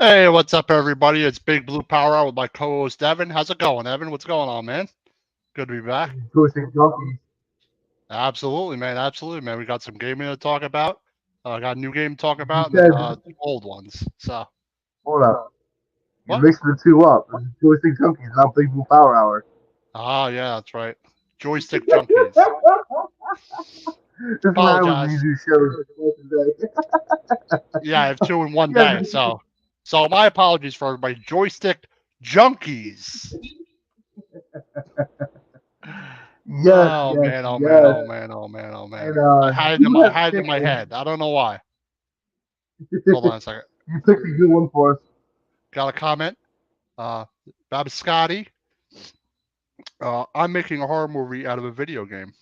Hey, what's up, everybody? It's Big Blue Power Hour with my co-host Evan. How's it going, Evan? What's going on, man? Good to be back. Joystick Junkies. Absolutely, man. Absolutely, man. We got some gaming to talk about. Got a new game to talk You about, and then said, old ones. So, hold up, you're what? mixing the two up. This is Joystick Junkies, not Big Blue Power Hour. Oh, yeah, that's right. Joystick Junkies. This is what happens when you Apologize. do shows today. Yeah, I have two in one Yes, day. So my apologies for everybody. Joystick Junkies. yes, Oh yes, man, oh man, yes. oh man, oh man, oh man. And I had it in you my, I have had it in picked my head. I don't know why. you Hold on a second. picked a good one for us. Got a comment. Babiscotti. I'm making a horror movie out of a video game.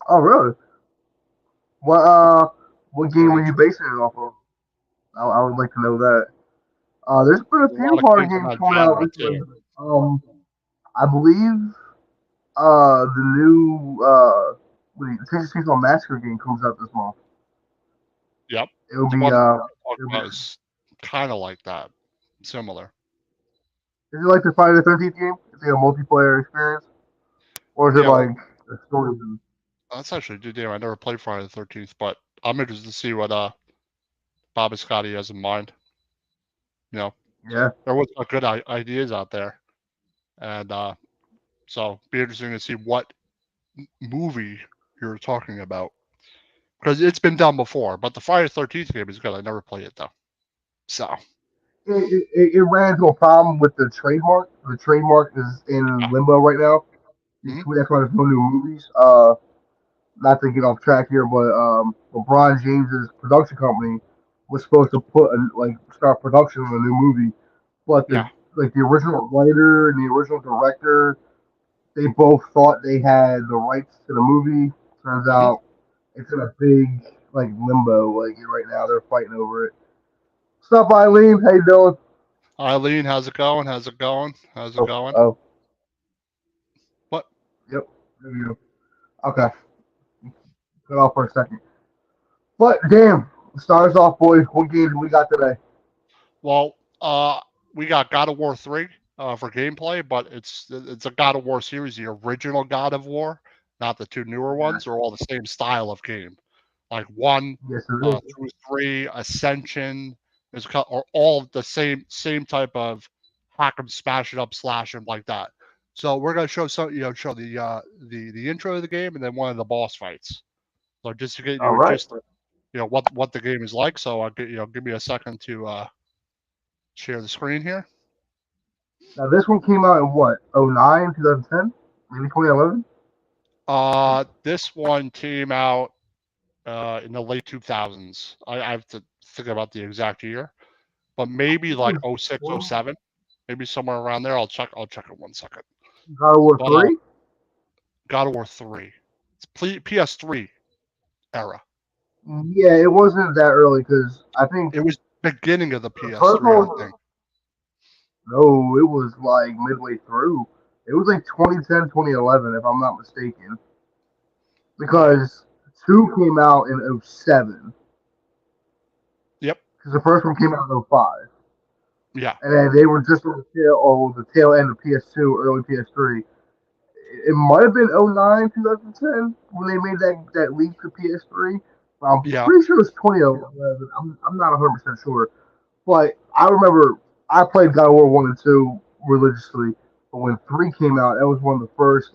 Oh, really? What what game Pretty were you interesting. basing it off of? I would like to know that. There's been a A few lot of horror games in games that coming out genre recently. too. I believe the new the Texas Chainsaw Massacre game comes out this month. Yep. It'll The be one I'm talking it'll be about is kind of like that. Similar. is it like the Friday the 13th game? Is it a multiplayer experience? Or is it Yeah, like well, a story mode? that's actually a good game. I never played Friday the 13th, but I'm interested to see what Babiscotti has in mind. You know, Yeah. there was some good ideas out there, and so be interesting to see what movie you're talking about because it's been done before. But the Friday the 13th game is good. I never played it though. So It ran into a problem with the trademark. The trademark is in yeah. limbo right now. Mhm. That's why there's no new movies. Not to get off track here, but LeBron James's production company was supposed to start production on a new movie, but Yeah. the original writer and the original director, they both thought they had the rights to the movie. Turns Mhm. out it's in a big limbo right now. They're fighting over it. What's up, Eileen? How you doing? Eileen, how's it going? How's it going? How's it Oh, going? oh, What? yep. There you go. Okay, cut off for a second. But damn, start us off, boys. What game do we got today? Well, we got God of War 3 for gameplay, but it's a God of War series. The original God of War, not the two newer ones, Yes, are all the same style of game. Like one yes, it is. through three, Ascension are all the same type of hack 'em, smash it up, slash 'em like that. So we're gonna show show the intro of the game and then one of the boss fights. So just to get All you right. just what the game is like. So I'll get give me a second to share the screen here. Now this one came out in what? 09, 2010, maybe 2011. This one came out in the late 2000s. I have to think about the exact year, but maybe It like was oh 06, oh 07, maybe somewhere around there. I'll check it 1 second. God of War But 3. God of War 3. It's PS3 era. Yeah, it wasn't that early because I think It was beginning of the the first PS3, one I was think. no, it was like midway through. It was like 2010, 2011, if I'm not mistaken, Yeah. because two came out in 07 Yep. because the first one came out in 05. Yeah. And then they were just on the tail end of PS2, early PS3. It might have been 09, 2010 when they made that leap to PS3. But I'm Yeah. pretty sure it was 2011. I'm not 100% sure. But I remember I played God of War 1 and 2 religiously. But when 3 came out, that was one of the first,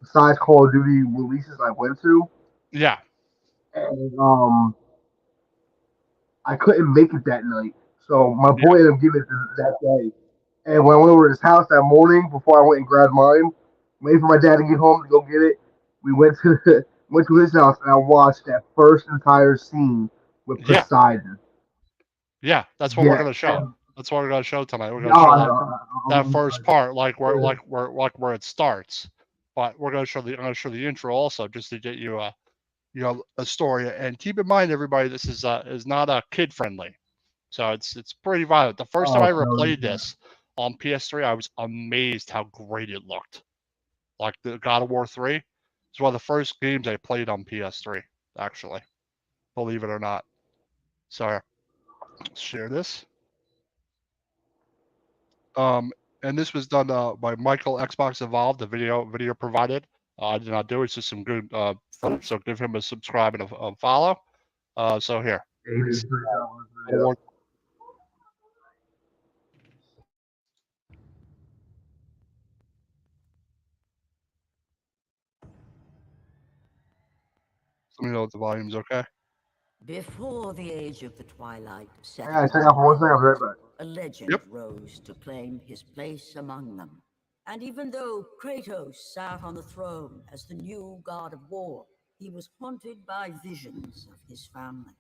besides Call of Duty releases I went to. Yeah. And I couldn't make it that night. So my Yeah. boy ended up giving it that day. And when I went over to his house that morning, before I went and grabbed mine, waiting for my dad to get home to go get it, we went to went to his house and I watched that first entire scene with Yeah. Poseidon. Yeah. That's what we're Yeah, gonna show. That's what we're gonna show tonight. We're gonna no, show that I'm first part, where it starts. But we're gonna show I'm gonna show the intro also, just to get you a story. And keep in mind, everybody, this is not a kid friendly, so it's pretty violent. The first time I oh ever no, played this on PS3, I was amazed how great it looked. Like the God of War 3, it's one of the first games I played on PS3, actually, believe it or not. So Share this. And this was done by Michael Xbox Evolved, the video provided. I did not do it. It's just some good footage, so give him a subscribe and a follow. So here. Yeah, he did a great job on this video. Let me know if the volume's okay. Before the age of the twilight set, I gotta check out for 1 second. I'll be right back. a legend rose to claim his place among them. And even though Kratos sat on the throne as the new god of war, he was haunted by visions of his family,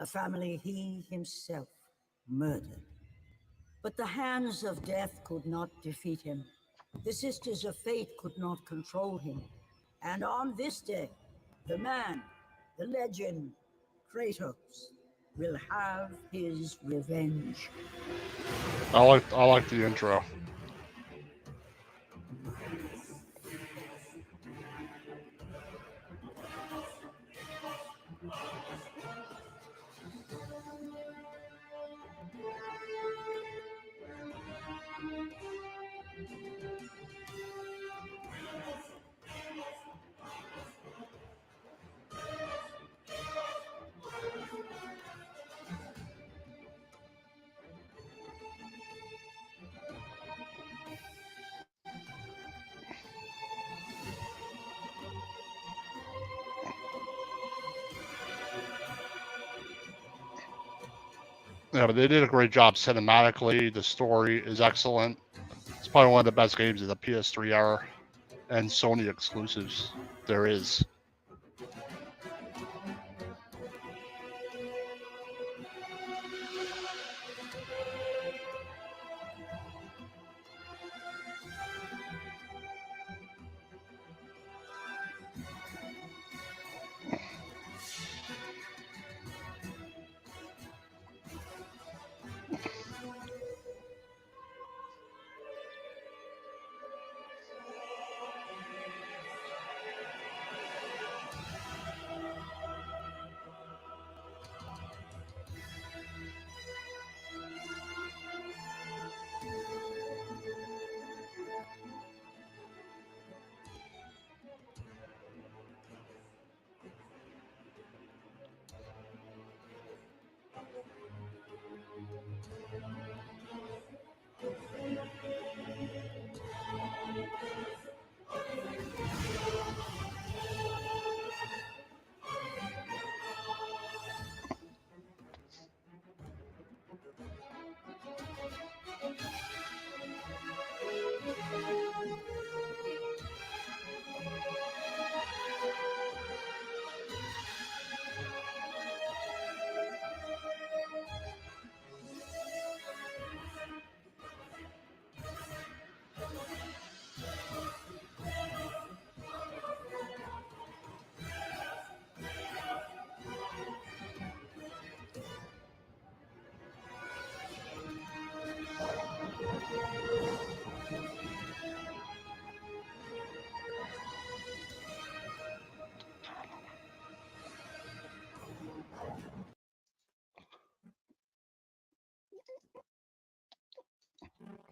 a family he himself murdered. But the hands of death could not defeat him. The sisters of fate could not control him. And on this day, the man, the legend, Kratos, will have his revenge. I like the intro. Yeah, but they did a great job cinematically. The story is excellent. It's probably one of the best games of the PS3 era and Sony exclusives there is.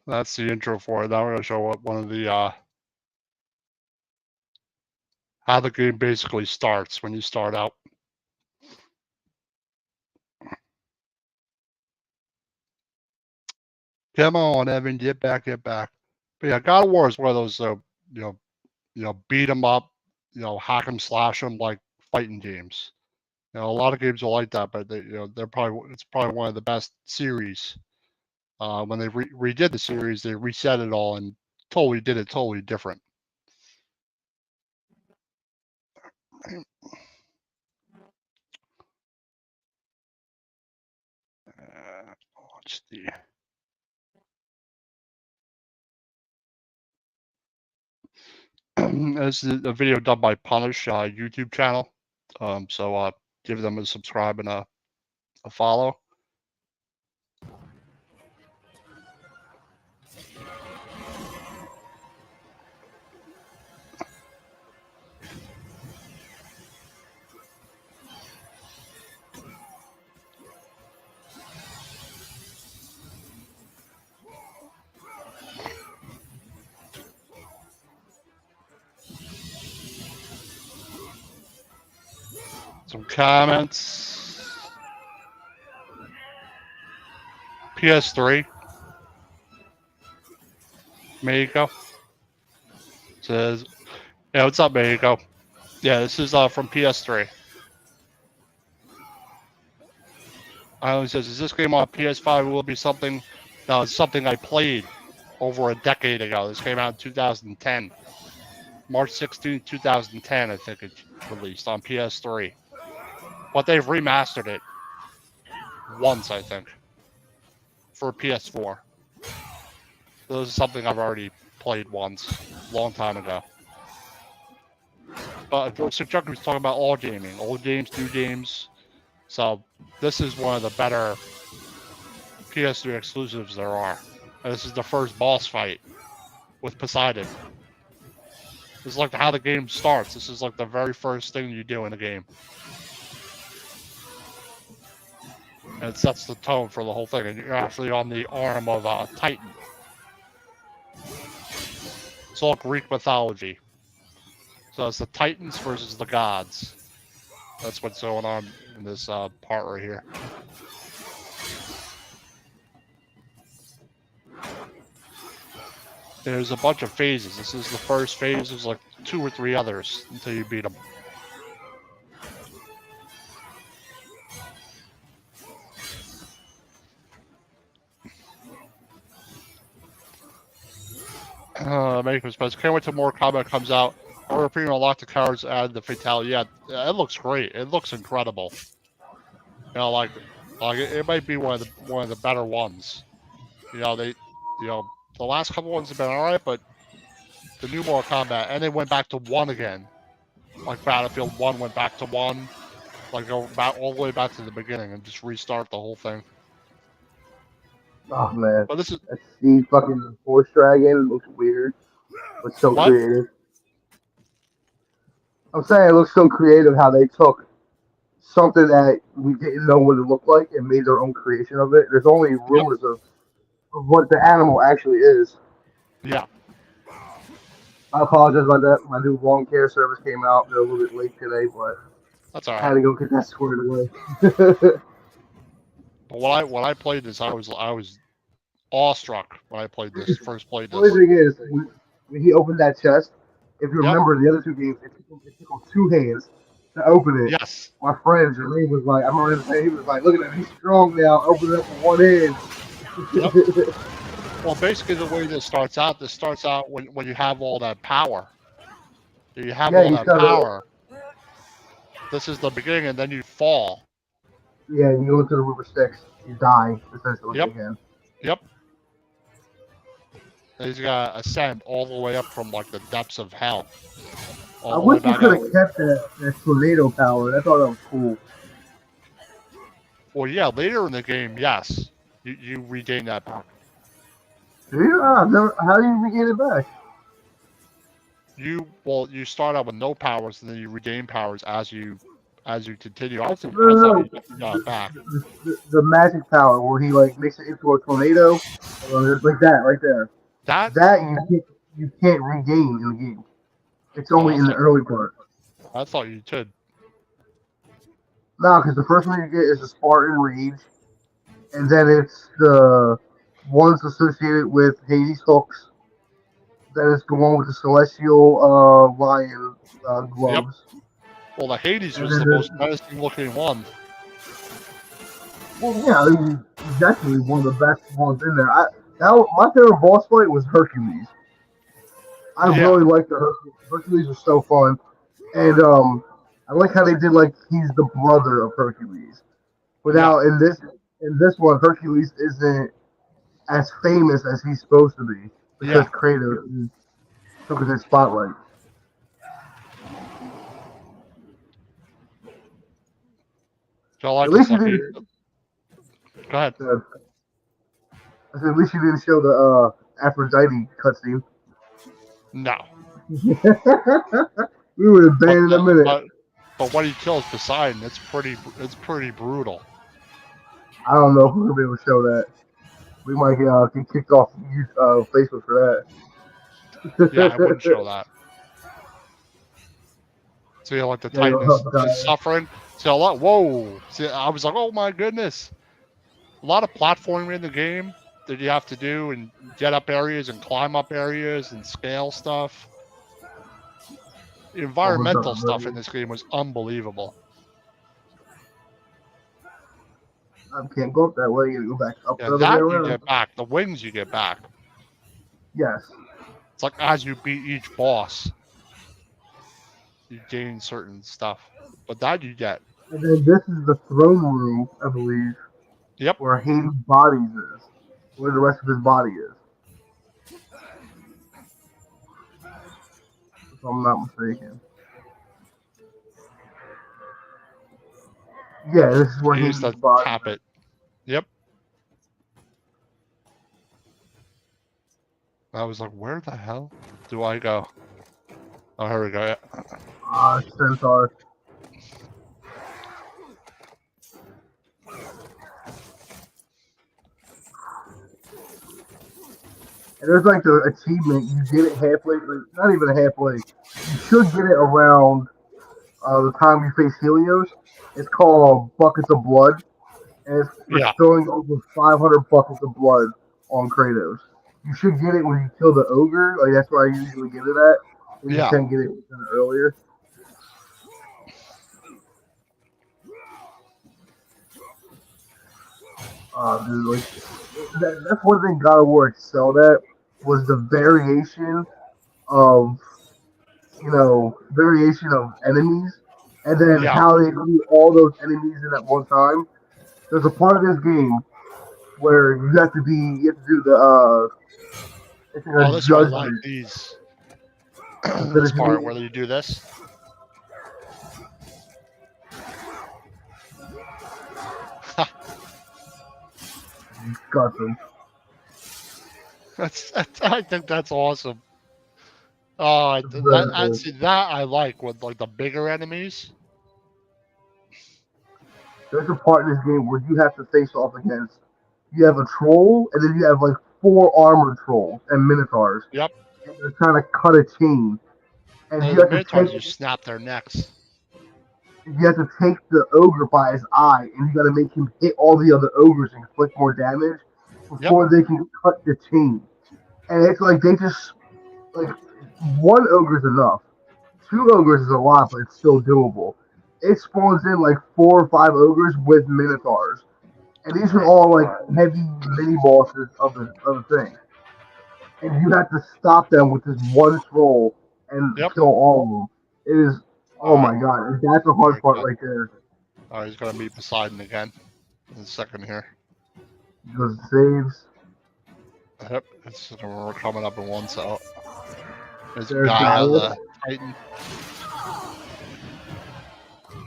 That's the intro for it. Now we're going to show what one of the how the game basically starts when you start out. Come on, Evan, get back, get back. But yeah, God of War is one of those beat 'em up, hack 'em, slash 'em like fighting games. A lot of games are like that, but it's probably one of the best series. When they redid the series, they reset it all and totally did it totally different. Watch the. This is a video done by Punish YouTube channel. So give them a subscribe and a follow. Some comments. PS3. Mexico says, "Yeah, what's up, Mexico? Yeah, this is from PS3." Island says, "Is this game on PS5? Will it be something?" No, it's something I played over a decade ago. This came out in 2010, March 16, 2010. I think it released on PS3, but they've remastered it once, I think, for PS4. So this is something I've already played once, a long time ago. But Joystick Junkies was talking about all gaming, old games, new games. So this is one of the better PS3 exclusives there are. And this is the first boss fight with Poseidon. This is like how the game starts. This is like the very first thing you do in the game. And it sets the tone for the whole thing. And you're actually on the arm of a Titan. It's all Greek mythology. So it's the Titans versus the gods. That's what's going on in this part right here. There's a bunch of phases. This is the first phase. There's like 2 or 3 others until you beat them. American Express. Can't wait till more Kombat comes out. Or if you unlock the cards, add the fatality. Yeah, it looks great. It looks incredible. You know, like it might be one of the better ones. You know, the last couple ones have been alright, but the new Mortal Kombat, and they went back to 1 again. Like Battlefield 1 went back to 1. Like go back all the way back to the beginning and just restart the whole thing. Oh man. But this is the fucking Force Dragon looks weird. It's so what? creative. I'm saying it looks so creative how they took something that we didn't know what it looked like and made their own creation of it. There's only rumors of what the animal actually is. Yeah. I apologize about that. My new lawn care service came out. They're a little bit late today, but That's alright. I had to go get that squared away. But when I played this, I was awestruck when I played this. First played The only this. thing is, when he opened that chest, if you remember the other 2 games, it took him 2 hands to open it. Yes. My friend Jermaine was like, I remember him saying, he was like, look at him, he's strong now, open it up with 1 hand. Yep. Well, basically the way this starts out when you have all that power. You have all that power. This is the beginning, and then you fall. Yeah, you go into the river Styx, you die, essentially, again. Yep. And he's got to ascend all the way up from, like, the depths of hell. I wish you could have kept that tornado power. I thought that was cool. Well, yeah, later in the game, yes. You regain that power. Do you? How do you regain it back? You start out with no powers, and then you regain powers as you continue. I thought you got it back. The magic power where he like makes it into a tornado, like that right there. That you can't regain in the game. It's only in the early part. I thought you could. No, because the first one you get is the Spartan Rage, and then it's the ones associated with Hades hooks. That is the one with the celestial lion gloves. Yep. Well, the Hades was the most menacing looking one. Well, yeah, I mean, he's actually one of the best ones in there. My favorite boss fight was Hercules. I really liked the Hercules. Hercules was so fun, and I like how they did like he's the brother of Hercules. But now in this one, Hercules isn't as famous as he's supposed to be because Kratos took his spotlight. Like at least you didn't. Go ahead. I said, at least you didn't show the Aphrodite cutscene. No. We would have banned in a minute. But when he kills Poseidon, it's pretty brutal. I don't know if we're gonna be able to show that. We might get kicked off Facebook for that. Yeah, I wouldn't show that. So like the Titan is suffering. So a lot. Whoa! See, I was like, oh my goodness! A lot of platforming in the game that you have to do, and get up areas and climb up areas and scale stuff. The environmental stuff in this game was unbelievable. I can't go up that way. You go back up Yeah, the other way that you around. get back. The wings you get back. Yes. It's like as you beat each boss, you gain certain stuff. But that you get. And then this is the throne room, I believe, Yep. where Hades' bodies is, where the rest of his body is. If I'm not mistaken. Yeah, this is where You Hades' used to body tap is. it. Yep. I was like, where the hell do I go? Oh, here we go. Yeah. Centaur. And there's like the achievement, you get it halfway, not even halfway. You should get it around the time you face Helios. It's called Buckets of Blood, and it's Yeah. bestowing over 500 buckets of blood on Kratos. You should get it when you kill the ogre, like that's where I usually get it at. And you Yeah. can get it earlier. Dude, like that's one thing God of War excelled at was the variation of variation of enemies, and then Yeah. how they do all those enemies in at one time. There's a part of this game where you have to do the it's like Oh, a this one I judgment. like these. So This that part you where you do this. got them. That's I think that's awesome. Oh, It's very cool. see that I like with like the bigger enemies. There's a part in this game where you have to face off against. You have a troll, and then you have like 4 armored trolls and minotaurs, Yep. and they're trying to cut a chain. And And you the have to minotaurs take just snap their necks. the ogre by his eye, and you got to make him hit all the other ogres and inflict more damage Yep. before they can cut the chain. And it's like they just like one ogre's enough. 2 ogres is a lot, but it's still doable. It spawns in like 4 or 5 ogres with minotaurs, and these are all like heavy mini bosses of the thing. And you have to stop them with this one troll and Yep. kill all of them. It is oh All right. my god, that's a hard part right there. All right, he's gonna meet Poseidon again in a second here. Because it saves. Yep. We're coming up in one, so there's a There's guy, Gaius. the Titan.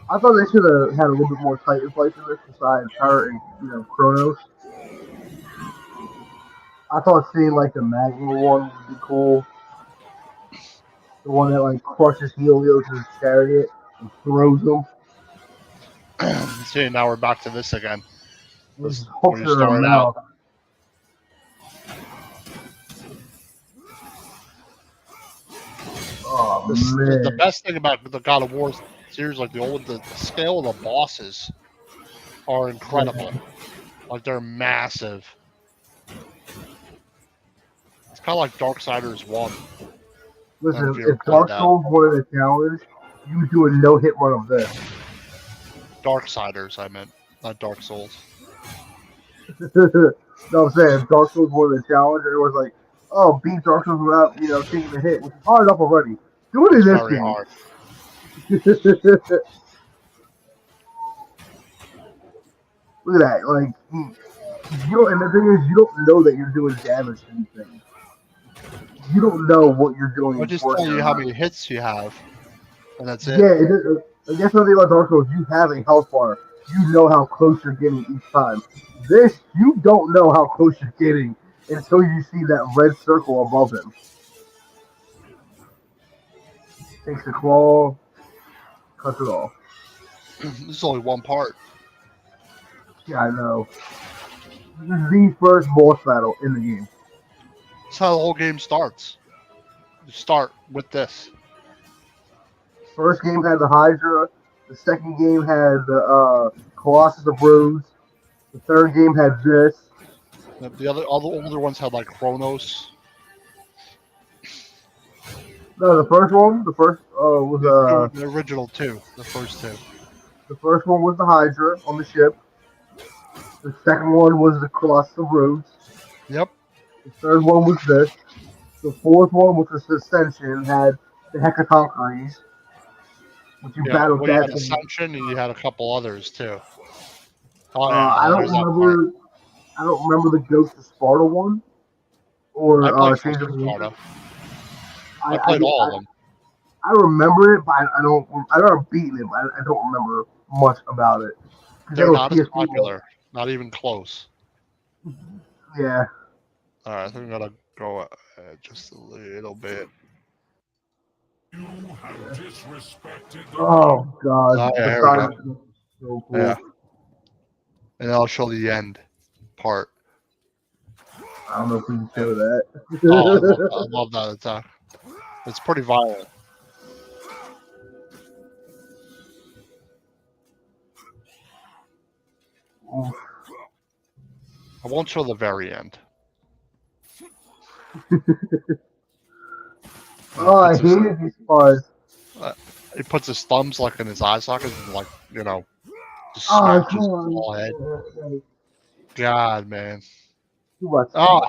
I thought they should have had a little bit more Titan fights in this besides her and Kronos. I thought seeing like the Magma one would be cool. The one that like crushes Helios' chariot and throws him. See, now we're back to this again. With This, hooks where in you her start out. mouth. Oh The man. best thing about the God of War series, like the scale of the bosses are incredible. Like they're massive. It's kind of like Darksiders 1. Listen, If you ever if played Dark that. Souls wanted a challenge, you would do a no-hit run of this. Darksiders, I meant, not Dark Souls. No, I'm saying if Dark Souls wanted a challenge, everyone's like, "Oh, beat Dark Souls without taking a hit," which is hard enough already. Do it in It's this very game. hard. Look at that. Like, and the thing is, you don't know that you're doing damage to these things. You don't know what you're doing. I'll just tell you how many hits you have, and that's it. Yeah, I guess something about Dark Souls, you have a health bar. You know how close you're getting each time. This, you don't know how close you're getting until you see that red circle above him. Takes the claw, cuts it off. This is only one part. Yeah, I know. This is the first boss battle in the game. That's how the whole game starts. You start with this. First game had the Hydra. The second game had the Colossus of Rhodes. The third game had this. The all the older ones had like Chronos. No, the first was The original two, the first two. the first one was the Hydra on the ship. The second one was the Colossus of Rhodes. Yep. The third one was this. The fourth one, which was Ascension, had the Hecatoncheires, which you Yeah. battled Well, you that had thing. Ascension, and you had a couple others too. Oh yeah, I don't there's that part. remember. I don't remember the Ghost of Sparta one I or played Chains Ghost of of Olympus. Sparta. I I I, played did- all of them. I remember it, but I don't. I remember beating it, but I don't remember much about it because that They're was not as PS4. popular. Not even close. Yeah. All right, I think I'm gonna go just a little bit. You have disrespected the Oh God, Oh yeah, here we go. Poseidon is so cool. Yeah, and I'll show the end part. I don't know if we can show Oh, that. I love that attack. It's pretty violent. I won't show the very end. Oh, I Puts his- hated these parts. He puts his thumbs like in his eye sockets and like just Oh, smacks his come on. small head. God, man. Too much. Oh,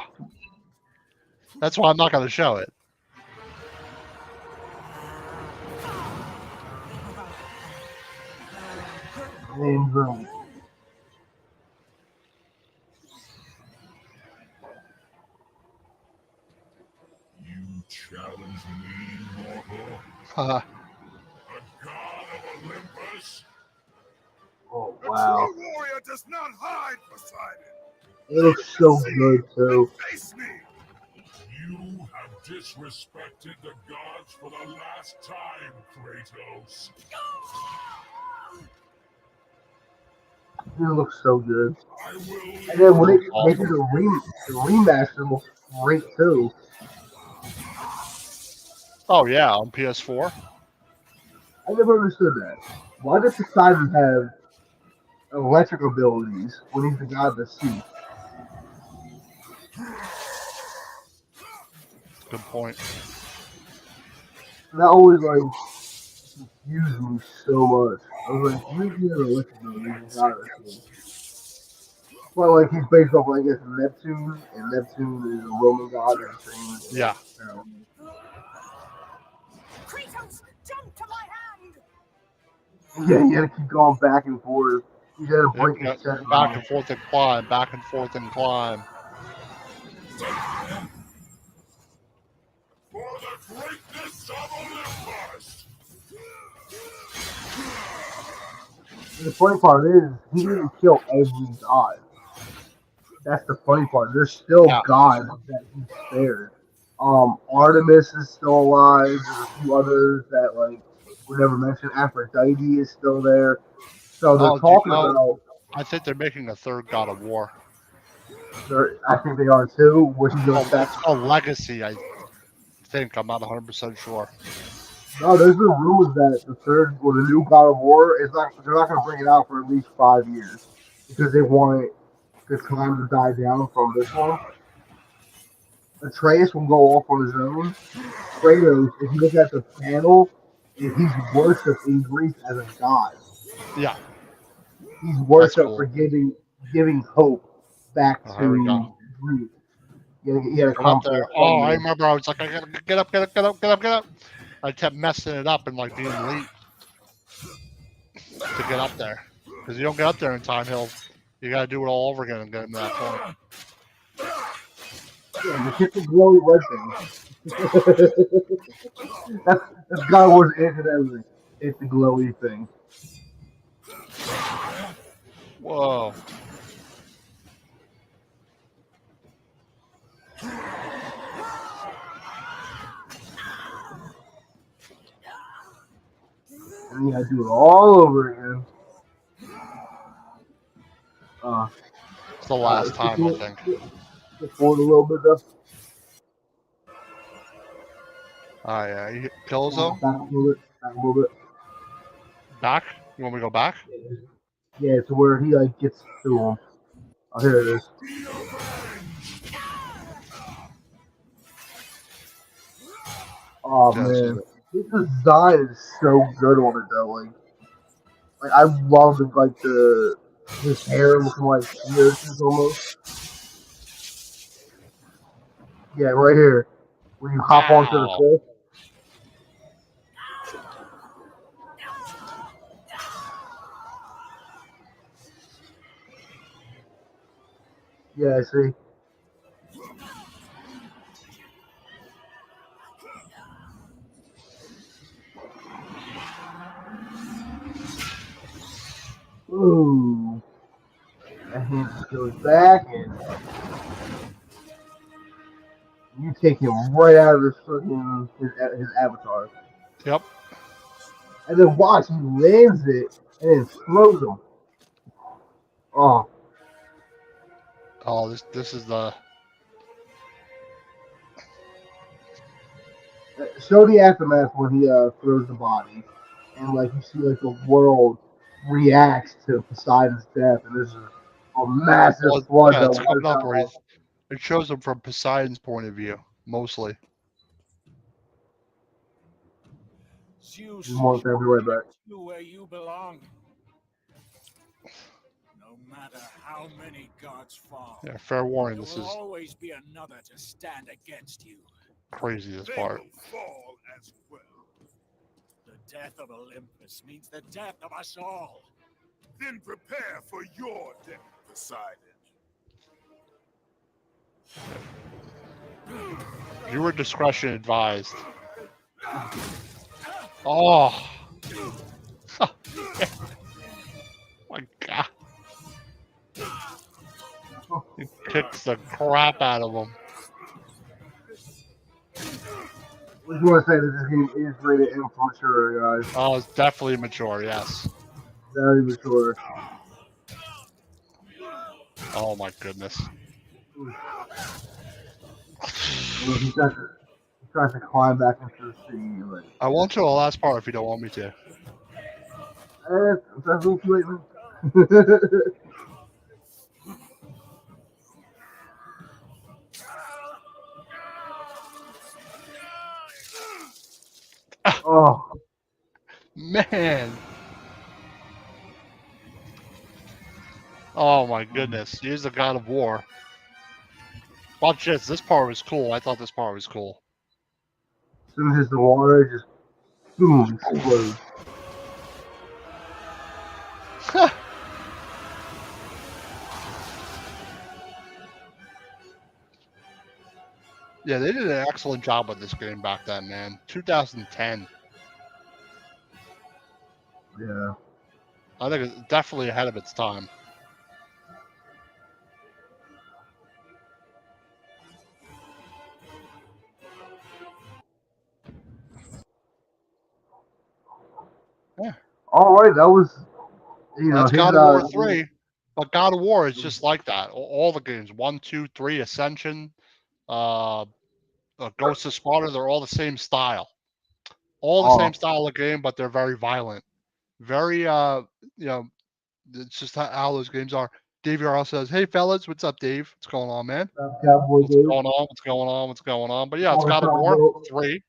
that's why I'm not gonna show it. And boom. You challenge me, mortal, Uh, a god of Olympus? Oh A wow. true warrior does not hide, Poseidon. It looks so good too. Face me. You have disrespected the gods for the last time, Kratos. It looks so good. I will. And then when Looks they did awesome. the remaster looks great too. Oh yeah, on PS4. I never understood that. Why does Poseidon have electric abilities when he's the god of the sea? Good point. That always like confused me so much. I was like, why does he have electric abilities when he's the god of the sea? Well, like he's based off, I guess, Neptune, and Neptune is a Roman god and the same as Yeah. Kratos, jump to my hand! Yeah, you gotta keep going back and forth. You gotta Yep, break yeah, his chest. back and forth and climb, back and forth and climb. For the greatness of Olympus! And the funny part is, he didn't kill every god. That's the funny part. There's still Yeah. gods that he spared. Artemis is still alive. There's a few others that like were never mentioned. Aphrodite is still there. So they're Oh, do you talking know? about. I think they're making a third God of War. I think they are too. Where he goes Oh, back. it's called Legacy, I think. I'm not 100% sure. No, there's been rumors that the third or the new God of War is not. They're not going to bring it out for at least 5 years because they want it the time to die down from this one. Atreus will go off on his own. Kratos, if you look at the panel, he's worshipped in Greece as a god. Yeah, He's worshipped cool. for giving hope back Here we go. to Greece. You gotta Get up come there. Oh, I remember I was like, I gotta get up, get up, get up, get up, get up. I kept messing it up and like being late to get up there. Because you don't get up there in time, you gotta do it all over again and get him to that point. Yeah, just hit the glowy red thing. that's God of War's answer to everything. It's the glowy thing. Whoa. And you gotta do it all over again. It's the last time, I think. Get forward a little bit though. Oh, yeah. He kills him? Back a little bit. Back a little bit. Back? You want me to go back? Yeah, to where he like gets to him. Oh, here it is. Oh Yeah, this is man, it. this design is so good on it though. Like I love the his hair looking like piercings almost. Yeah, right here. When you hop onto the Wow. cliff. Yeah, see. Ooh. That hand just goes back and you take him right out of his avatar. Yep. And then watch, he lands it and then throws him. Oh, Oh, this is the show the aftermath when he throws the body, and like you see like the world reacts to Poseidon's death, and there's a massive well, flood yeah. that It's coming wipes up out where all. it shows him from Poseidon's point of view mostly. There's Zeus more thing. I'll be right back. kept you where you belong. No matter how many gods fall, Yeah. Fair warning. there This will is always be another to stand against you. crazy. This They part. will fall as well. The death of Olympus means the death of us all. Then prepare for your death, Poseidon. Viewer discretion advised. Oh. My God. He kicks the crap out of him. I just want to say that this game is rated M for mature, guys. Oh, it's definitely mature. Yes. Very mature. Oh my goodness. He tries to climb back into the sea. Like, I won't show the last part if you don't want me to. that's a little too late, man. Oh, Man. Oh my goodness. He's the god of war. Watch this. This part was cool. I thought this part was cool. as soon as it hits the water, it just boom, explodes. Yeah, they did an excellent job with this game back then, man. 2010. Yeah. I think it's definitely ahead of its time. Yeah. All right, that was That's his God of War 3. But God of War is just like that. All the games, 1, 2, 3, Ascension, uh, Ghost of Sparta, they're all the same style. All the same oh, style of game, but they're very violent. Very, you know, it's just how those games are. Dave Yarl says, "Hey fellas, what's up, Dave? What's going on, man? Cowboy What's Dave. going on? What's going on? What's going on?" But yeah, it's Call the God of War cowboy. 3,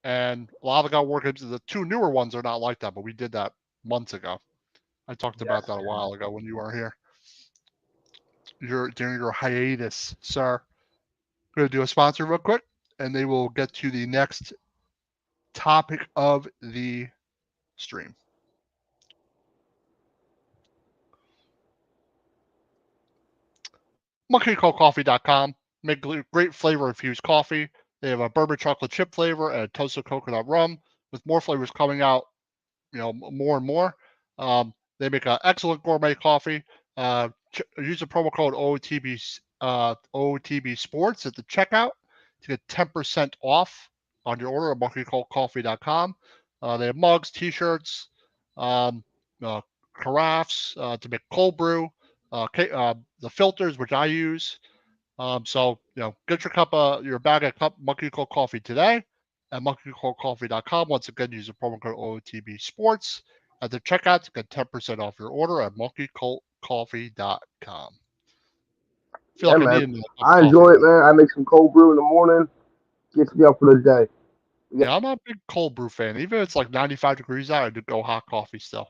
and a lot of the God of War games. The 2 newer ones are not like that, but we did that months ago. I talked about Yes. that a while ago when you weren't here. During your hiatus, sir. I'm gonna do a sponsor real quick, and they will get to the next topic of the stream. MonkeyCallCoffee.com. Make great flavor infused coffee. They have a bourbon chocolate chip flavor and a toasted coconut rum, with more flavors coming out, more and more. They make an excellent gourmet coffee. Use the promo code OTB Sports at the checkout to get 10% off on your order at monkeycallcoffee.com. They have mugs, t-shirts, um, carafes to make cold brew, the filters which I use. So get your bag of Monkey Call Coffee today at monkeycallcoffee.com. Once again, use the promo code OTB Sports. at the checkout to get 10% off your order at monkeycoldcoffee.com. Feel Yeah, like I man. need another cup of I coffee enjoy it, right man. I make some cold brew in the morning. Gets me up for the day. Yeah, I'm not a big cold brew fan. Even if it's like 95 degrees out, I do go hot coffee still.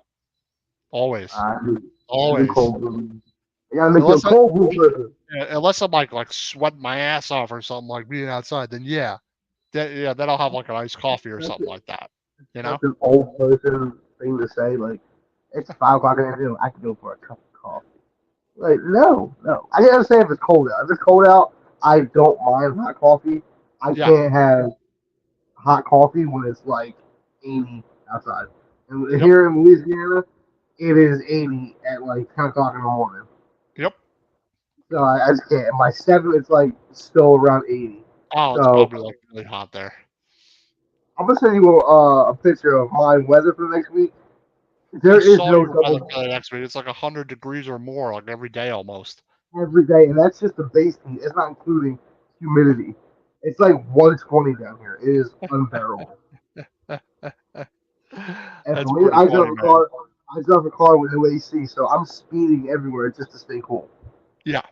Always. I do Always. cold brew. You gotta make your Unless I, cold brew person. unless I'm like sweating my ass off or something like being outside, then yeah. Then I'll have like an iced coffee or That's, something like that. You know? that's an old person thing to say. Like, it's 5 o'clock in the afternoon. I can go for a cup of coffee. Like, no, no. I can understand if it's cold out. If it's cold out, I don't mind hot coffee. I Yeah. can't have hot coffee when it's like 80 outside. And Yep. here in Louisiana, it is 80 at like 10 o'clock in the morning. Yep. So I just can't. By 7, it's like still around 80. Oh, it's So probably like really hot there. I'm gonna send you a picture of my weather for the next week. I There is saw no your weather double for the next week. It's like 100 degrees or more, like every day almost. every day, and that's just the base heat. It's not including humidity. It's like 120 down here. It is unbearable. And That's for me, pretty funny, man. I drive a car with no AC, so I'm speeding everywhere just to stay cool. Yeah.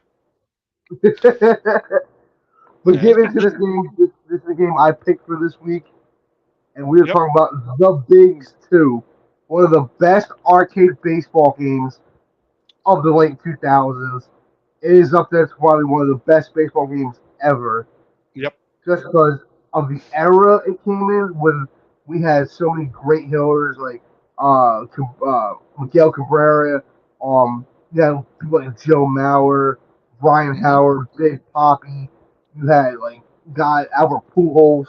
But Yeah, it's get been into this game. This is the game I picked for this week, and we're yep. talking about The Bigs 2, one of the best arcade baseball games of the late 2000s. It is up there as probably one of the best baseball games ever, Yep. just because of the era it came in when we had so many great hitters like Miguel Cabrera, you had people like Joe Mauer, Brian Hmm. Howard, Big Poppy. You had like guy Albert Pujols.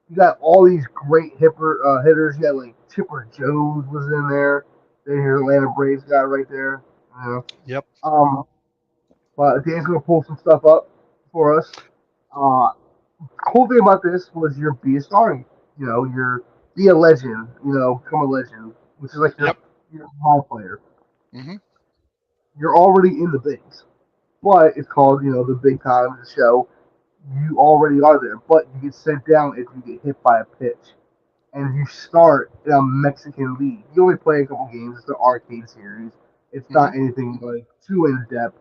You got all these great hitters. You had like Chipper Jones was in there. Then your Atlanta Braves guy right there. You know. Yep. But Dan's gonna pull some stuff up for us. Uh, cool thing about this was you're be a star. You're be a legend. Become a legend, which is like Yep. your ball player. Hmm. You're already in the bigs, but it's called the big time show. You already are there, but you get sent down if you get hit by a pitch, and you start in a Mexican league. You only play a couple games. It's an arcade series. It's Hmm. not anything like too in depth.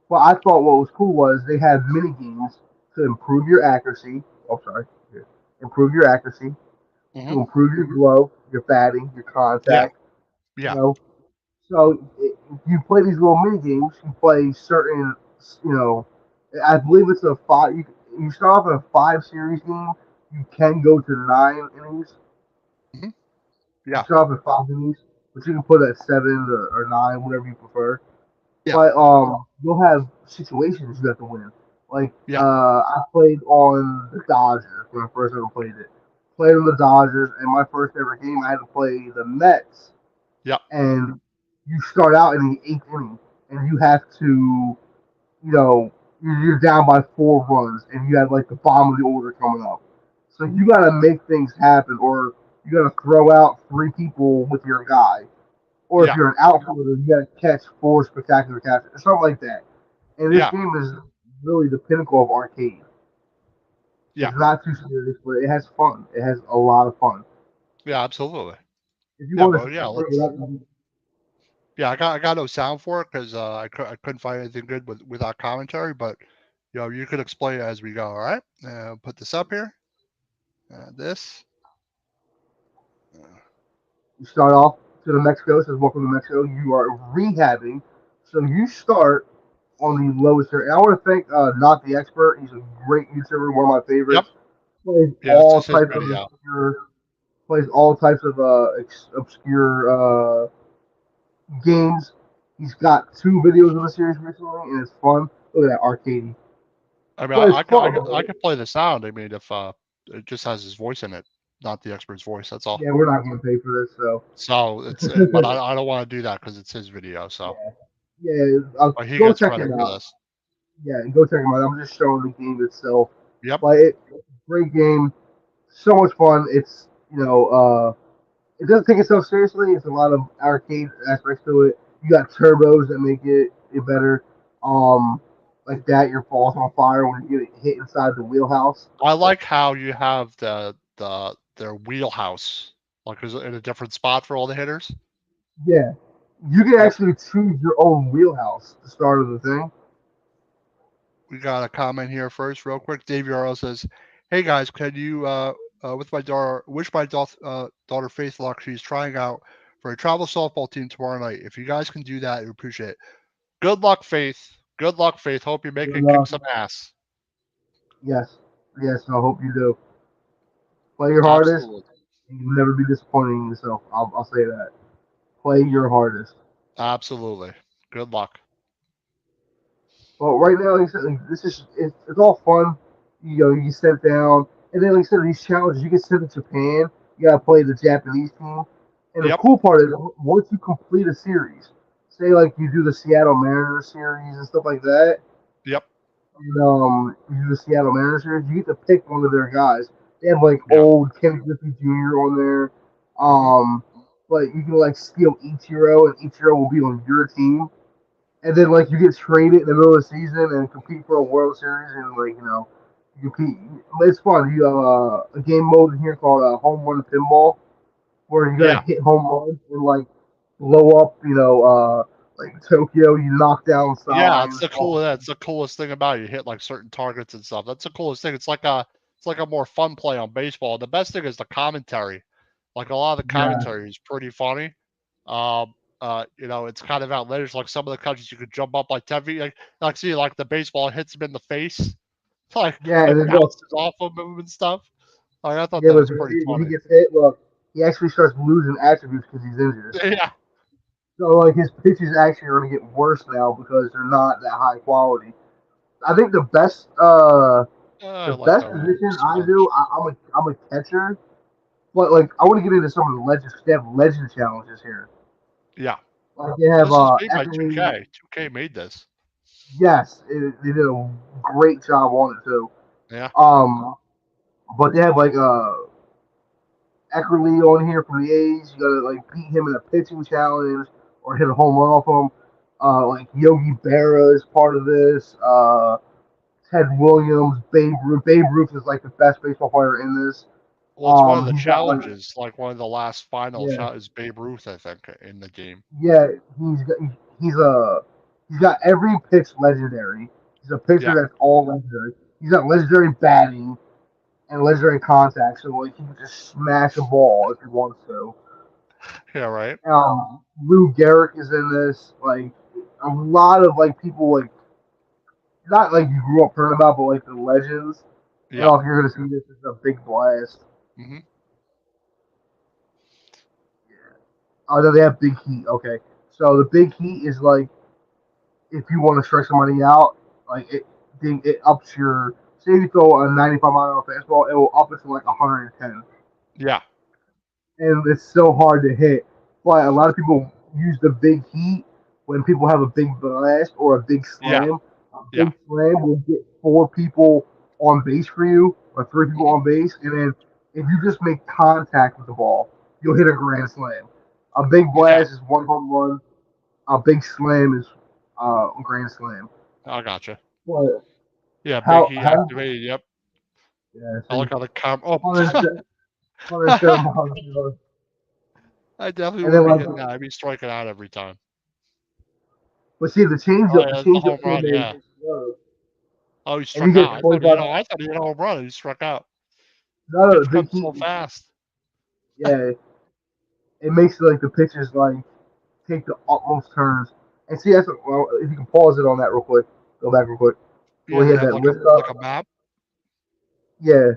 Well, I thought what was cool was they had mini games to improve your accuracy. Oh, sorry. Here. Improve your accuracy, Hmm. to improve your glove, your batting, your Yeah. contact. You Yeah. know, so you play these little mini games. You play certain, you know, I believe it's a five. You start off in a 5 series game. You can go to 9 innings. Hmm. You Yeah. start off at 5 innings, but you can put it at 7 or 9, whatever you prefer. Yeah. But you'll have situations you have to win. Like Yeah. I played on the Dodgers when I first ever played it. Played on the Dodgers, and my first ever game I had to play the Mets. Yeah. And you start out in the 8th inning, and you have to, you know, you're down by 4 runs, and you have like the bottom of the order coming up. So you got to make things happen, or you got to throw out 3 people with your guy, or if Yeah. you're an outfielder, you got to catch 4 spectacular catches, or something like that. And this Yeah. game is really the pinnacle of arcade. Yeah. It's not too serious, but it has fun. It has a lot of fun. Yeah. Absolutely. If you Yeah. want But to yeah, bring it let's. up, Yeah, I got no sound for it because I couldn't find anything good without commentary. But you could explain it as we go. All right. Put this up here. This. Uh, you start off to the Mexico. Says welcome to Mexico. You are rehabbing, so you start on the lowest tier. And I want to thank Not the Expert. He's a great YouTuber, one of my yep. favorites. Plays Yeah. This all is his types of video. obscure games. He's got 2 videos of the series recently, and it's fun. Look at that arcade. I mean, But it's I fun. could play the sound. I mean, if it just has his voice in it, not the expert's voice. That's all. Yeah, we're not going to pay for this, so So but I don't want to do that because it's his video. So yeah, but he go gets check credit him for out. this. Yeah, go check him out. I'm just showing the game itself, Yep. but it's a great game, so much fun. It doesn't take itself seriously. It's a lot of arcade aspects to it. You got turbos that make it better. Um, like that, your balls on fire when you get hit inside the wheelhouse. I like how you have their wheelhouse like is in a different spot for all the hitters. Yeah, you can actually choose your own wheelhouse at the start of the thing. We got a comment here first, real quick. Dave Yarrow says, "Hey guys, can you with my daughter, wish my daughter Faith luck. She's trying out for a travel softball team tomorrow night. If you guys can do that, I appreciate it. Good luck, Faith. Good luck, Faith. Hope you make Good it kick luck. some ass. Yes, yes. I hope you do. Play your hardest. Absolutely, And you'll never be disappointed in yourself. I'll say that. Play your hardest. absolutely. Good luck. Well, right now, like I said, like, this is it's all fun. You know, you sit down, and then like I said, these challenges you get sent to Japan. You gotta play the Japanese team, and the Yep, cool part is once you complete a series, say like you do the Seattle Mariners series and stuff like that, yep, and you do the Seattle Mariners series, you get to pick one of their guys. They have like yeah. old Ken Griffey Jr. on there, Hmm. but you can like steal Ichiro, and Ichiro will be on your team, and then like you get traded in the middle of the season and compete for a World Series and like you compete. It's fun. You have a game mode in here called Home Run Pinball where you gotta Yeah, hit home runs and like blow up. Like Tokyo, you knock down yeah. It's signs. the cool. That's the coolest thing about it. You hit like certain targets and stuff. That's the coolest thing. It's like a more fun play on baseball. The best thing is the commentary. Like a lot of the Yeah, commentary is pretty funny. It's kind of outlandish. Like some of the countries you could jump up like 10 feet. Like see, like the baseball hits him in the face, like yeah, and it then look, bounces off of him and stuff. Like I thought yeah, that but was pretty when he funny. gets hit, look, he actually starts losing attributes because he's injured. Yeah, So like his pitches actually are gonna get worse now because they're not that high quality. I think I the like best that rule position so I do, much. I'm a catcher, but like I want to get into some of the legends. They have legend challenges here. Yeah, Like they have this is made by Eckerly. 2K. 2K made this. Yes, they did a great job on it too. Yeah, Um, but they have like Eckerly on here from the A's. You gotta like beat him in a pitching challenge or hit a home run off him. Like Yogi Berra is part of this. Ted Williams, Babe Ruth. Babe Ruth is like the best baseball player in this. well, it's one of the He's got like challenges. Like one of the last final yeah, shot is Babe Ruth, I think, in the game. yeah. He's a he's got every pitch legendary. He's a pitcher Yeah, that's all legendary. He's got legendary batting and legendary contact, so like he can just smash a ball if he wants to. yeah, right. Lou Gehrig is in this. Like a lot of like people like not like you grew up hearing about, but like the legends. And Yeah. all you're gonna see this is a big blast. Hmm. Oh no, they have Big Heat. Okay, so the Big Heat is like if you want to stretch somebody out, like it ups your. Say if you throw a 95-mile fastball, it will up it to like 110, Yeah, and it's so hard to hit. But a lot of people use the Big Heat when people have a big blast or a big yeah, slam. A yeah. big slam will get four people on base for you, or three people Hmm. on base, and then if you just make contact with the ball, you'll hit a grand slam. A big Yeah, blast is one home run. A big slam is a grand slam. I gotcha. But Yeah, Big how Heat how activated. Yep. yeah, I see, like how the Oh, 107 miles an hour. I definitely And wouldn't then be like, hitting that. I'd be striking out every time. but see the Oh changeup, the yeah, the home changeup came run. in Yeah. slow, Oh, he and you struck out. get 25. I thought he hit a home run. And he struck out. No, no, Pitch the big comes heat. so fast. Yeah, it makes like the pitches like take the utmost turns. And see, well, if you can pause it on that real quick, go back real quick. So Yeah, he they had have that lift up. like a map. Yeah,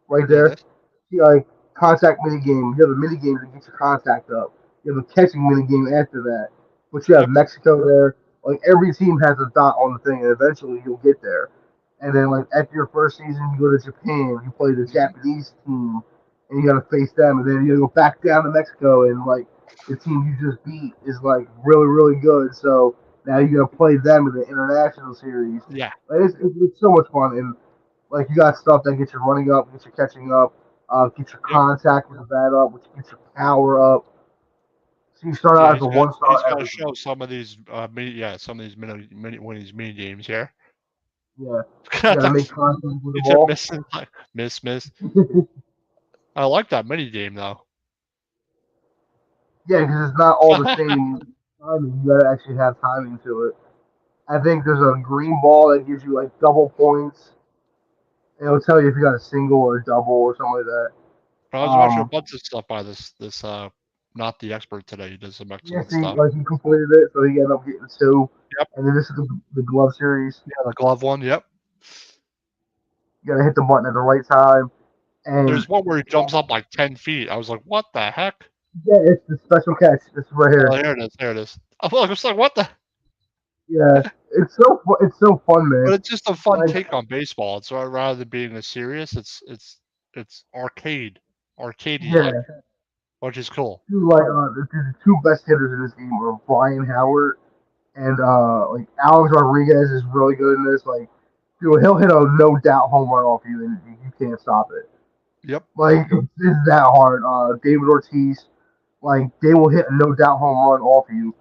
right Yeah, there. this. See, like contact mini game. You have a mini game to get your contact up. You have a catching mini game after that. But you have Yep. Mexico there. Like every team has a dot on the thing, and eventually you'll get there. And then like after your first season, you go to Japan. You play the Hmm. Japanese team, and you got to face them. And then you go back down to Mexico, and like the team you just beat is like really really good. So now you're gonna play them in the international series. Yeah. Like, it's so much fun, and like you got stuff that gets you running up, gets you catching up, gets your Yep. contact with the bat up, which gets your power up. So you start Yeah, out as a one he's star got to everything. show some of these some of these when these mini games here. Yeah, you got to make contact with the He kept ball. missing like miss. I like that mini game though. Yeah, because it's not all the same timing. You gotta actually have timing to it. I think there's a green ball that gives you like double points. It'll tell you if you got a single or a double or something like that. I was watching a Um, bunch of stuff by this not the expert today. He does some yeah, excellent see, stuff. like he completed it, so he ended up getting two. Yep. And then this is the glove series. Yeah, the glove one. Yep. You gotta hit the button at the right time. And There's one where he jumps up like 10 feet. I was like, what the heck? yeah, it's the special catch. It's right Oh, here. here it is. There it is. I was like, what the? Yeah, it's so fun, man. But it's just a fun Like take on baseball. It's rather than being a serious, it's arcadey like, yeah, which is cool. the two best hitters in this game are Brian Howard and like Alex Rodriguez is really good in this. Like, dude, he'll hit a no doubt home run off you and you can't stop it. Yep. Like it's that hard. David Ortiz, like they will hit a no doubt home run off you,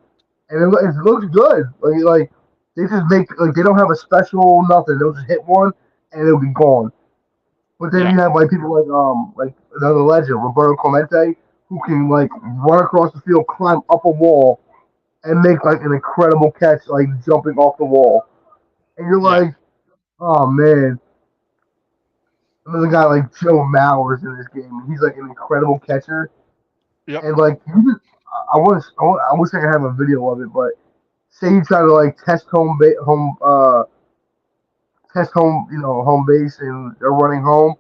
and it looks good. Like they just make like they don't have a special nothing. They'll just hit one and it'll be gone. But then Yeah. you have like people like another legend, Roberto Clemente, who can like run across the field, climb up a wall, and make like an incredible catch, like jumping off the wall. And you're Yeah. like, oh man. Another guy like Joe Mauer's in this game. He's like an incredible catcher. Yep. And like, I wish I could have a video of it. But say you try to like test home, home base, and they're running home,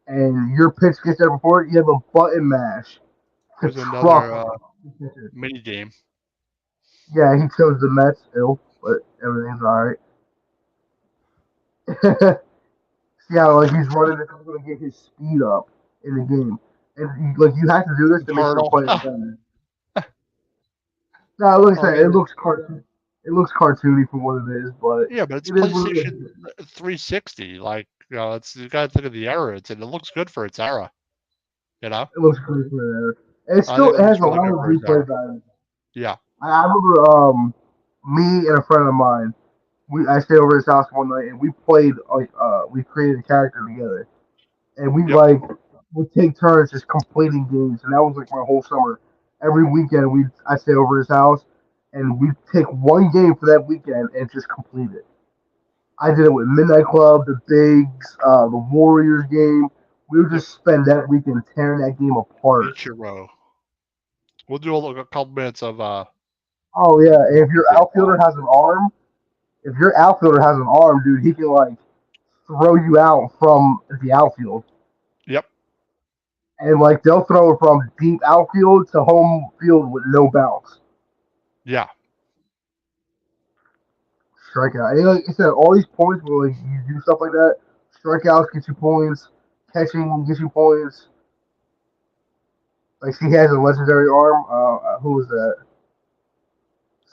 and your pitch gets there before it. You have a button mash to There's another truck. mini game. Yeah, he chose the Mets still, but everything's all right. See how like he's running this, he's gonna get his speed up in the game, and like you have to do this to make your Hurdle. players better. Now, like I Oh, said, man. it looks cartoony for what it is, but Yeah, but it's it is what it PlayStation is. 360. Like, it's you gotta think of the era. It looks good for its era. You know, It looks great for there. And I think it it has looks a really lot good of for its era. replay value. Yeah. I remember me and a friend of mine. I stayed over his house one night and we played we created a character together and we Yep. like would take turns just completing games and that was like my whole summer. Every weekend I stay over his house and we take one game for that weekend and just complete it. I did it with Midnight Club, the Bigs, the Warriors game. We would Yep. just spend that weekend tearing that game apart. Ichiro. We'll do a couple minutes of Oh yeah, and if your outfielder has an arm, dude, he can like throw you out from the outfield. Yep. And like they'll throw it from deep outfield to home field with no bounce. Yeah. Strikeout. And like I said, all these points where like you do stuff like that, strikeouts get you points, catching gets you points. Like he has a legendary arm. Who was that?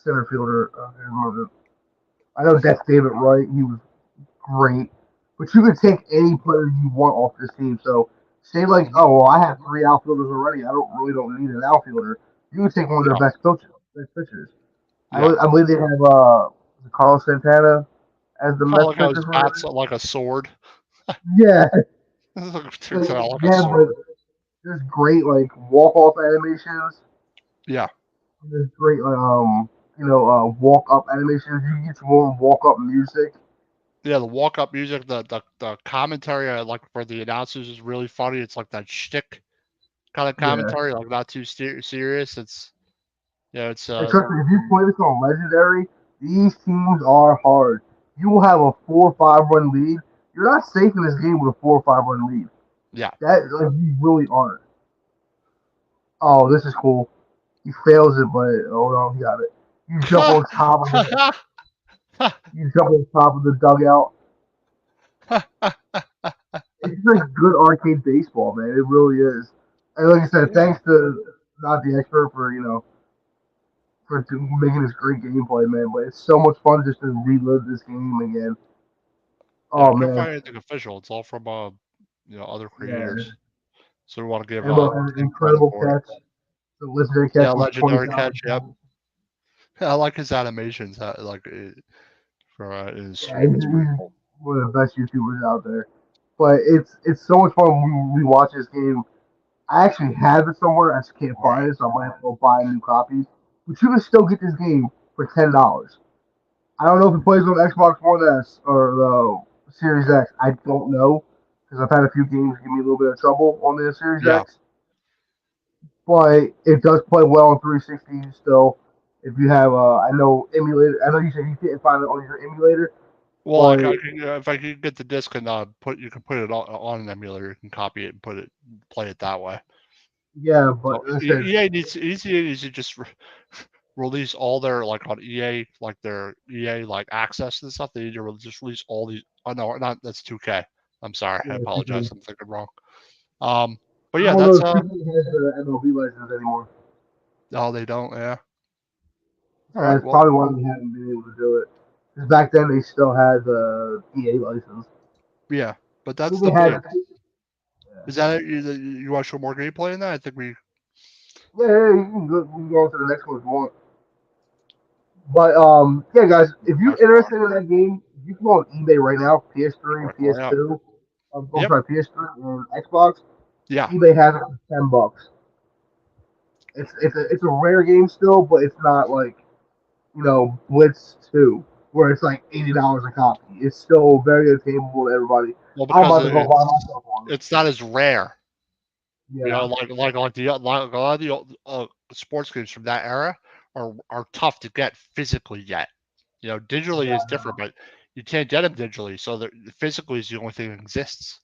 Center fielder. I remember. I know that's David Wright. He was great. But you can take any player you want off this team. So say like, Mhm. oh well, I have three outfielders already. I don't need an outfielder. You can take one of their No. best pitchers. Yeah. I believe they have Carlos Santana as the I best like how his pitcher for bat's them. like a sword. Yeah, It's like, like a yeah, but sword. there's great like walk off animations. Yeah. There's great walk up animations. You get your own walk up music. Yeah, the walk up music, the commentary, like for the announcers, is really funny. It's like that shtick kind of Yeah. commentary, like not too serious. It's And trust me, if you play this on Legendary, these teams are hard. You will have a 4 or 5 run lead. You're not safe in this game with a 4 or 5 run lead. yeah. That like you really aren't. Oh, this is cool. He fails it, but oh no, he got it. You jump on top of the dugout. It's like good arcade baseball, man. It really is. And like I said, Yeah. thanks to not the expert for making this great gameplay, man. But it's so much fun just to relive this game again. Yeah, I Oh couldn't man, find anything official. It's all from other yeah. creators. So we want to give And look, an Tim credit incredible for it. catch. The legendary Yeah, catch was legendary catch. 20,000 Yep. points. I like his animations. For in his Yeah, stream, it's pretty he's cool. one of the best YouTubers out there. But it's so much fun when we watch this game I actually have it somewhere. I just can't All right. find it, so I might have to go buy a new copy. But you can still get this game for $10. I don't know if it plays on Xbox One S or the Series X. I don't know because I've had a few games give me a little bit of trouble on the Series Yeah. X. But it does play well on 360 still. If you have, I know emulator. I know you said you can't find it on your emulator, Well, but if I could get the disc and you can put it on an emulator, you can copy it and play it that way. yeah. But So I said, EA needs to just release all their like on EA like their EA like access and stuff. They need to just release all these. Oh no, not that's 2K. I'm sorry, I yeah, apologize. 2K. I'm thinking wrong. Um, but I yeah, don't know that's if 2K has the MLB license anymore. oh they don't. Yeah. All right. That's Well, probably why they haven't been able to do it. Because back then they still had the EA license. yeah, but I that's think the they had. yeah. Is that it? You want to show more gameplay in that? I think we Yeah, we can go on to the next one if you want. But yeah, guys, if my you're phone. interested in that game, you can go on eBay right now. PS3, Working way up. PS2. I'm Yep. sorry, PS3 and Xbox. Yeah. eBay has it for $10. It's a rare game still, but it's not like Blitz 2, where it's like $80 a copy. It's still very attainable to everybody. Well, I'm because about to go buy myself one. it's not as rare. You know, Yeah, like a lot of the sports games from that era are tough to get physically yet. You know, digitally is yeah. different, but you can't get them digitally. So physically is the only thing that exists.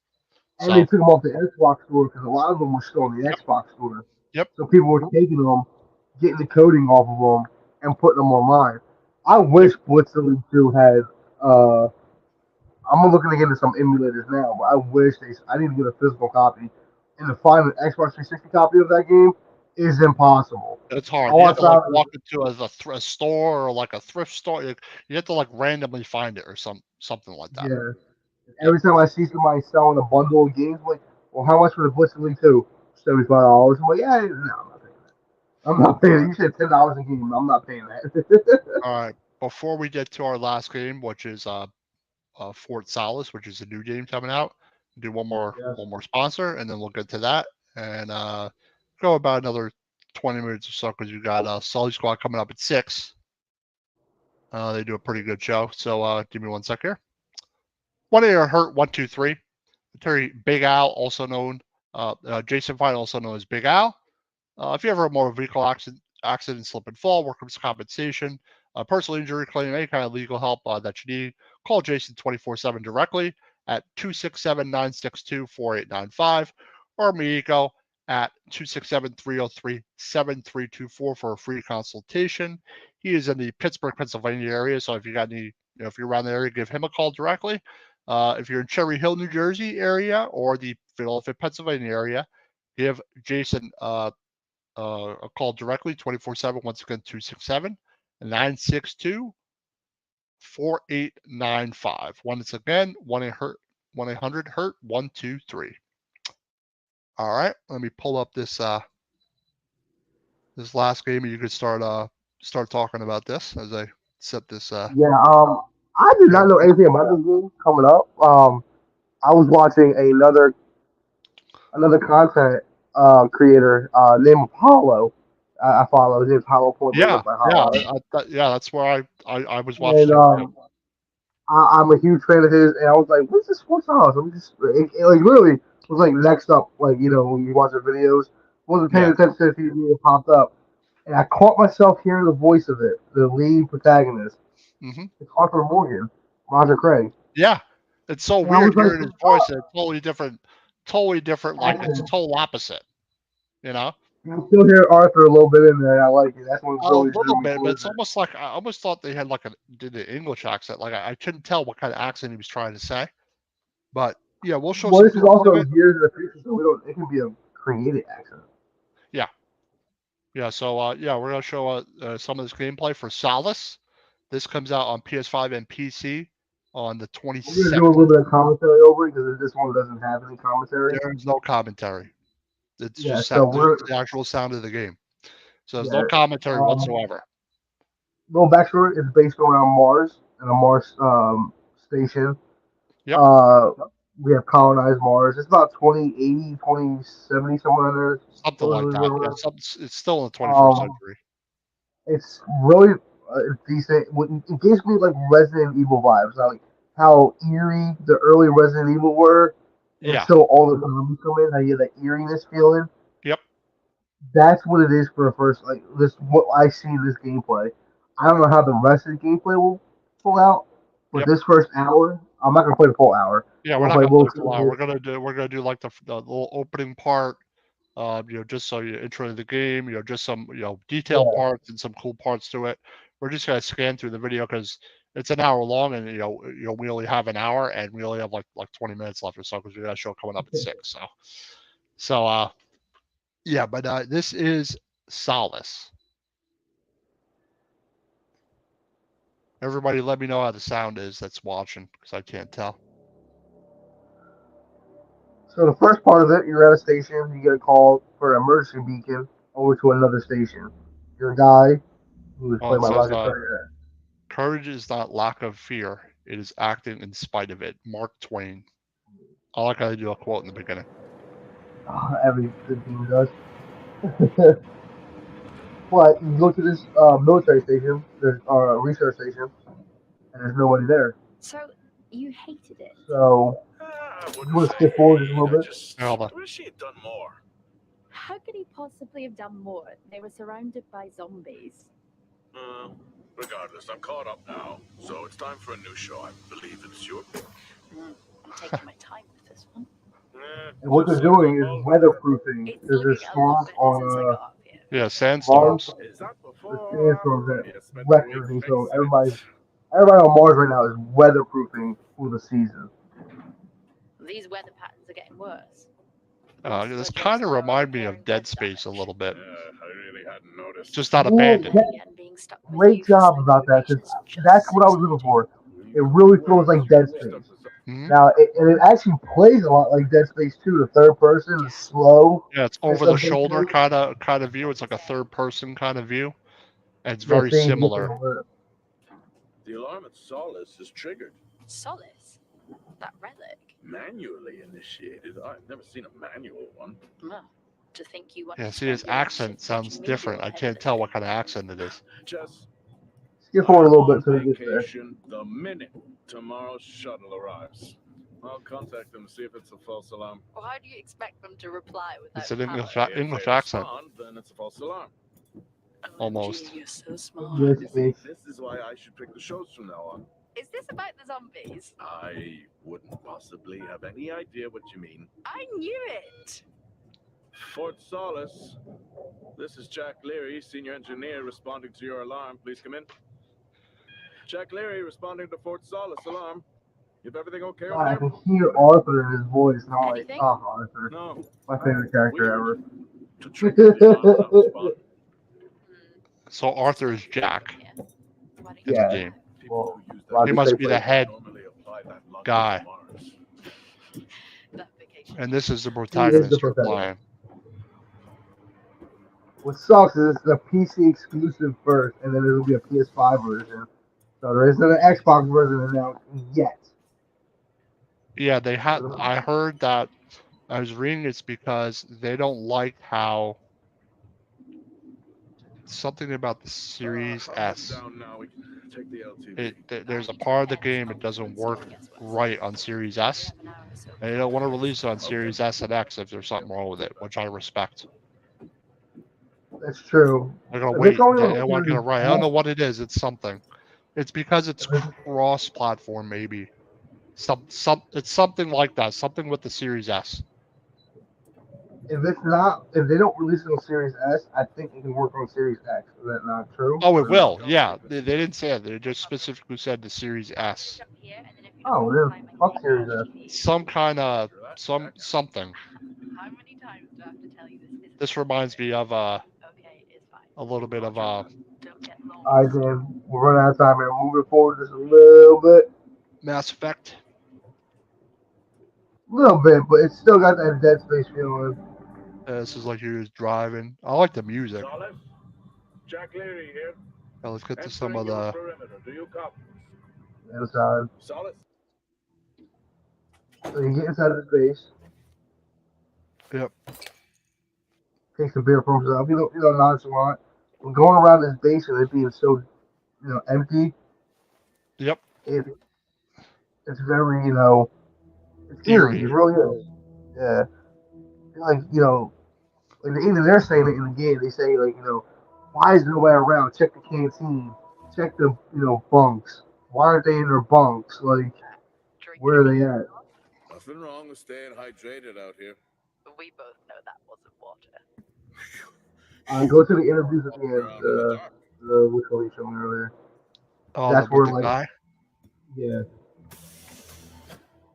And they So took them off the Xbox store because a lot of them were still on the yep, Xbox store. yep, So people were taking them, getting the coding off of them, and putting them online. I yep. wish Blitz Elite 2 had. I'm looking to get into some emulators now, but I wish they. I need to get a physical copy, and to find an Xbox 360 copy of that game is impossible. It's I hard. You have want to like to. walk into a store or like a thrift store. You have to like randomly find it or something like that. Yeah. Yep. Every time I see somebody selling a bundle of games, I'm like, well, how much for the Blitz Elite 2? $75. I'm like, yeah, no, I'm not paying that. I'm not paying it. You said $10 a game. I'm not paying that. All right. Before we get to our last game, which is Fort Solis, which is a new game coming out. Do Yes. one more sponsor, and then we'll get to that and go about another 20 minutes or so because you got Sully Squad coming up at 6. They do a pretty good show. So give me one sec here. One ear hurt 123. Terry Big Al, also known Jason Fine, also known as Big Al. If you ever have a motor vehicle accident, slip and fall, workers' compensation, personal injury claim, any kind of legal help that you need, call Jason 24/7 directly at 267-962-4895 or Mieko at 267-303-7324 for a free consultation. He is in the Pittsburgh, Pennsylvania area, so if you got any, if you're around the area, give him a call directly. If you're in Cherry Hill, New Jersey area or the Philadelphia, Pennsylvania area, give Jason a call directly 24/7. Once again, 267-962-4895. Once again, 1-800 123. All right, let me pull up this last game, and you could start talking about this as I set this. Yeah. I did Game. not know anything about this game coming up. I was watching another content creator named Apollo. I follow. His name's Hollow Point, but he Yeah, goes by yeah, Hollow. yeah. That's where I was And watching it too. I'm a huge fan of his, and I was like, "What's this Sports House?" I'm just like literally was like next up, like when you watch the videos, wasn't paying Yeah. attention to the TV, it popped up, and I caught myself hearing the voice of it, the lead protagonist. Hmm. It's Arthur Morgan, Roger Craig, Yeah. It's so and I weird was like, hearing his voice. And it's totally different. Like it's accent. total opposite. You know. You can still hear Arthur a little bit in there, and I like it. That's what A really little drew me bit, but towards it's it. almost like I almost thought they had like did an English accent. Like I couldn't tell what kind of accent he was trying to say. But yeah, we'll show Well, some this is clips of also it. years in the future, so we don't. It can be a created accent. Yeah, yeah. So yeah, we're gonna show some of this gameplay for Solace. This comes out on PS5 and PC on the We're gonna do a 22nd. little bit of commentary over it because this one doesn't have any commentary. There is no commentary. It's Yeah, just so we're the actual sound of the game. So there's no yeah. commentary Um, whatsoever. Little backstory is based around Mars and a Mars station. Yep. Uh, We have colonized Mars. It's about 2080, 2070, somewhere in there. Something like Supposedly that. Yeah, around. it's still in the 21st Um, century. it's really decent. It gives me like Resident Evil vibes, like how eerie the early Resident Evil were, Yeah. until all the zombies come in. How you get that eeriness feeling. Yep. That's what it is for the first, like, this what I see in this gameplay. I don't know how the rest of the gameplay will pull out, but Yep. this first hour, I'm not gonna play the full hour. Yeah, I'm we're gonna not play gonna play little the full hour. snippets. We're gonna do like the little opening part. Just so you intro to the game. Just some detailed Yeah, parts and some cool parts to it. We're just gonna scan through the video because it's an hour long, and we only have an hour, and we only have like 20 minutes left or so because we got a show coming up at 6. So yeah, but this is Solace. Everybody, let me know how the sound is that's watching because I can't tell. so the first part of it, you're at a station, you get a call for an emergency beacon over to another station. You're a guy who is Well, played it by says Roger Craig. courage is not lack of fear; it is acting in spite of it. Mark Twain. I like how they do a quote in the beginning. Every good team does. But you go to this military station, there's a research station, and there's nobody there. So you hated it? So I you wouldn't want to say skip forward just a hate. little I bit? Hold on. just wish he had done more. How could he possibly have done more? They were surrounded by zombies. Regardless, I'm caught up now, so it's time for a new show. I believe it's your pick. I'm taking my time with this one. And what they're doing is weatherproofing It's because there's looking a lot storms better since I on got up here. Yeah, Mars. sandstorms. Is that The before or sandstorms after that he had spent a week record, so fixing everybody on Mars right now is weatherproofing for the season. These weather patterns are getting worse. This kind of remind me of Dead Space a little bit. I really hadn't noticed. Just not Yeah, abandoned. Being stuck with great you for job so about many that because patients just that's what I was sucks looking me. for. It really feels like Dead Space. Mhm. Now, and it actually plays a lot like Dead Space 2, the third person, the slow. Yeah, it's It's over a the big shoulder thing. kind of view. It's like a third person kind of view. And it's Yeah, very things moving similar. over. The alarm at Solis is triggered. Solis? That relic? Manually initiated. I've never seen a manual one. Well, to think you want Yeah, to see, his spend your life accent just sounds making me different. feel I ahead of can't this tell what thing. kind of accent it is. Just Skip forward a little I'm bit so on it gets there. vacation the minute tomorrow's shuttle arrives. I'll contact them to see if it's a false alarm. Well, how do you expect them to reply without It's an English power? English If they accent, respond, then it's a false alarm. almost. OMG, you're so smart. English You see, space. this is why I should pick the shows from now on. Is this about the zombies? I wouldn't possibly have any idea what you mean. I knew it! Fort Solis. This is Jack Leary, senior engineer, responding to your alarm. Please come in. Jack Leary responding to Fort Solis alarm. If everything okay over God, I there? can hear Arthur in his voice, and I'm like, Anything? oh, Arthur. No. My favorite character ever. To trigger the alarm without responding. So Arthur is Jack Yeah. Why don't in you the Yeah. game. Well, He Roger must Craig be the plays head Normally apply that logic guy. to Mars. that vacation? And this is the He is the protagonist you're protagonist. playing. What sucks is it's the PC exclusive first, and then there'll be a PS5 version. So there isn't an Xbox version announced yet. Yeah, they had. I heard that. I was reading it's because they don't like how something about the Series I'll head S. down now. We can take the LTV. There's a part of the game it doesn't work right on Series S, and they don't want to release it on Series S and X if there's something wrong with it, which I respect. That's true. They're gonna If wait. it's only They on want to get it Series right. I don't know what it is. It's something. It's because it's if it's, cross-platform, maybe. It's something like that. Something with the Series S. if they don't release it on Series S, I think it can work on Series X. Is that not true? Oh, it Or no? will. Yeah, they didn't say it. They just specifically said the Series S. Oh, then fuck Series S. Some kind of something. How many times do I have to tell you this? This reminds me of Okay, it's fine. a little bit of Don't get lost. Alright, then we're running out of time here. Moving forward just a little bit, Mass Effect. but it's still got that Dead Space feeling. This is like you're just driving. I like the music. Solis? Jack Leary here. Now let's get to some Entering of your the. perimeter. Do you copy? Inside. Solis? So you get inside of the base, Yep. takes a beer for himself, nonchalant. When going around this base and it being so, empty, Yep. it, it's very, it's eerie. Eerie. It really is. Yeah. Like, like even they're saying it in the game. They say, like, why is nobody around? Check the canteen. Check the, bunks. Why aren't they in their bunks? Like, where are they at? Nothing wrong with staying hydrated out here. We both know that wasn't water. Go to the interviews at the end. Around in the dark. Which one you showed me earlier. Oh, That's with where, the like, guy. yeah.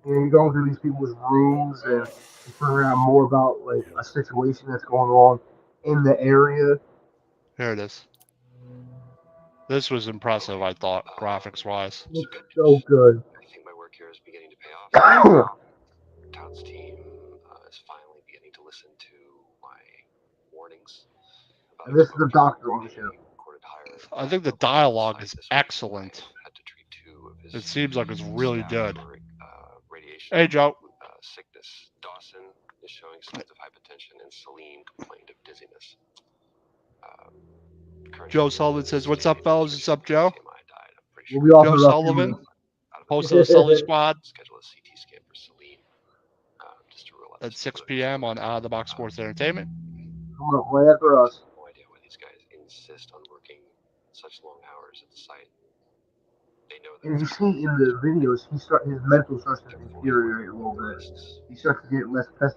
And you're going through these people's rooms and you figure out more about, like, a situation that's going on in the area. Here it is. This was impressive, I thought, graphics-wise. Looks so good. I think my work here is beginning to pay off. Todd's team is finally beginning to listen to my warnings. And this is the doctor on the show. I think the dialogue is excellent. It seems like it's really good. Hey, Joe. Sickness. Dawson is showing signs of hypertension, and Celine complained of dizziness. Joe Sullivan says, "What's up, fellas? What's up, Joe?" We'll be off Joe in about 2 Sullivan, minutes. host of the Sully Squad Schedule a CT scan for Celine. Just to rule out at 6 p.m. on Out of the Box Sports Entertainment. Coming up right after us. No idea why these guys insist on working such long hours at the site. They know And you see in the videos, his mental starts to deteriorate a little bit. He starts to get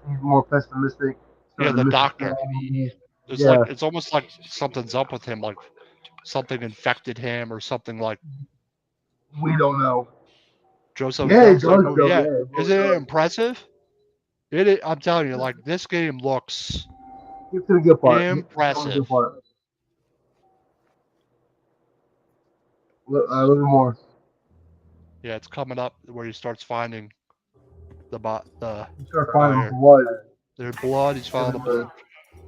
he's more pessimistic. Yeah, the doctor. It's Yeah. like it's almost like something's up with him, like something infected him or something. Like We don't know. Joseph. Yeah, it does, like, though, yeah. yeah, it Isn't it does. impressive? I'm telling you, like this game looks Get to the good part. impressive. Look more. Yeah, it's coming up where he starts finding the You start finding blood. There's blood. He's found a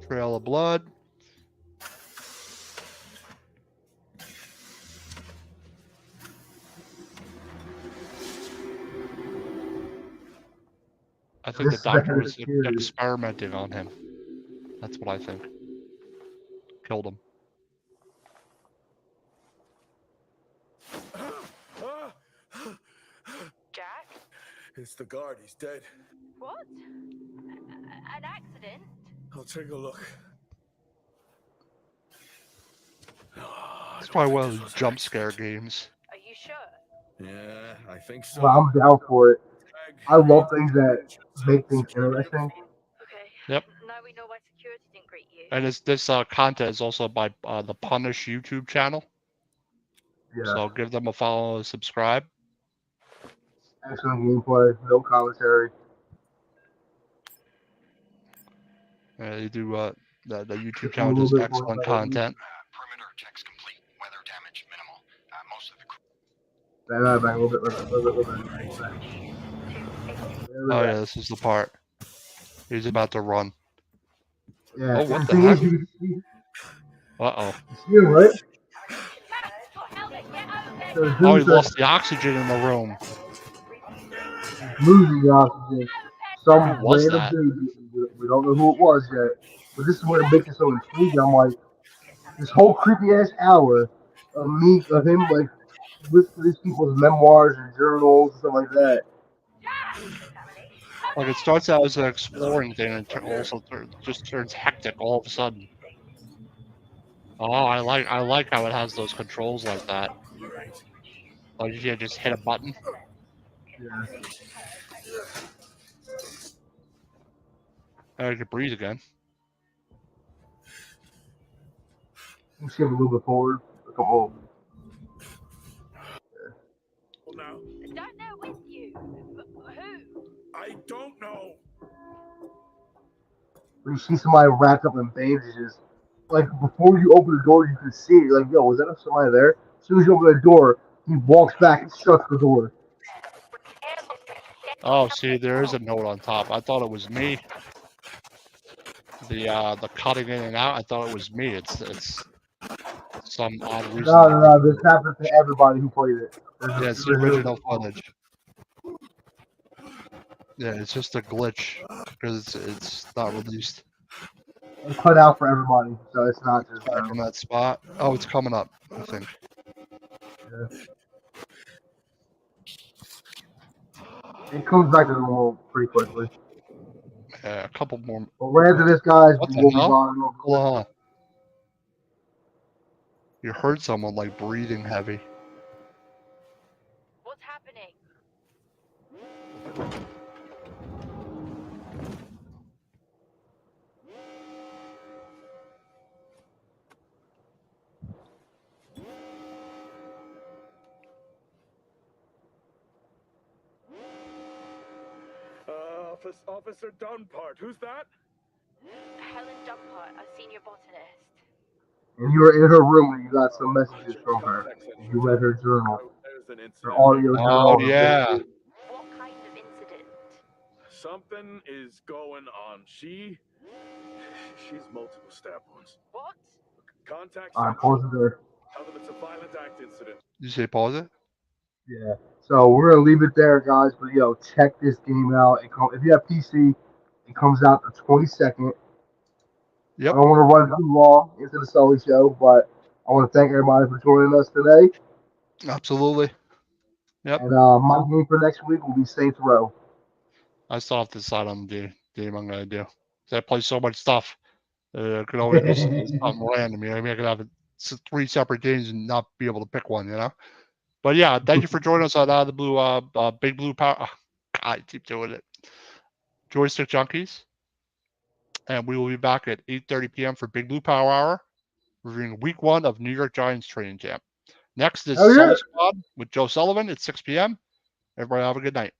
trail of blood. I think the doctor was experimenting on him. That's what I think. Killed him. Jack? It's the guard. He's dead. What? An accident? I'll take a look. It's probably one of those jump scare games. Are you sure? Yeah, I think so. Well, I'm down for it. I love things that make things interesting. Okay. Yep. Now we know why security didn't greet you. And this content is also by the Punish YouTube channel. Yeah. So give them a follow and subscribe. Excellent gameplay, no commentary. They do the YouTube channel does excellent content. Perimeter checks complete. Weather damage minimal. Most of the Back a little bit. Oh yeah, this is the part. He's about to run. Yeah. Oh, what the heck? Uh-oh. You see him, right? Oh, he lost the oxygen in the room. Losing the oxygen. Some Who was random baby. We don't know who it was yet. But this is what it makes it so intriguing. I'm like, this whole creepy ass hour of him like listening to these people's memoirs and journals and stuff like that. Like it starts out as an exploring thing and also just turns hectic all of a sudden. Oh, I like how it has those controls like that. Like you just hit a button. Yeah. I can breathe again. You skip a little bit forward. Come home. Now, Don't know with you. Who? I don't know. When you see somebody wrapped up in bandages, like before you open the door, you can see it. You're like, yo, was that somebody there? As soon as you open the door, he walks back and shuts the door. Oh, see, there is a note on top. I thought it was me. The cutting in and out. I thought it was me. It's some odd reason. No. This happens to everybody who played it. Yeah, it's the original footage. Yeah, it's just a glitch because it's not released. It's cut out for everybody, so it's not just Back in that spot. Oh, it's coming up, I think. Yeah. It comes back to normal pretty quickly. Yeah, a couple more. But right after this, guys, What we the will be hell? buying over. Hold on. You heard someone like breathing heavy. What's happening? Officer Dunpart, who's that? Helen Dumpart, a senior botanist. And you were in her room and you got some messages from her. And you read her journal, There's an her incident. audio journal. Oh her yeah. videos. What kind of incident? Something is going on. She's multiple stab wounds. What? Contact Alright, central. pause it there. Tell them it's a violent act incident. Did you say pause it? Yeah. So we're gonna leave it there, guys. But yo, check this game out. If you have PC, it comes out the 22nd. Yep. I don't want to run too long into the Sully show, but I want to thank everybody for joining us today. Absolutely. Yep. And my game for next week will be Saints Row. I still have to decide on the game I'm gonna do. I play so much stuff. It could always be something random. You know, I mean, I could have 3 separate games and not be able to pick one. You know. But yeah, thank you for joining us on the blue, Big Blue Power. I keep doing it. Joystick Junkies, and we will be back at 8:30 p.m. for Big Blue Power Hour, reviewing Week 1 of New York Giants training camp. Next is Sully Squad with Joe Sullivan at 6 p.m. Everybody have a good night.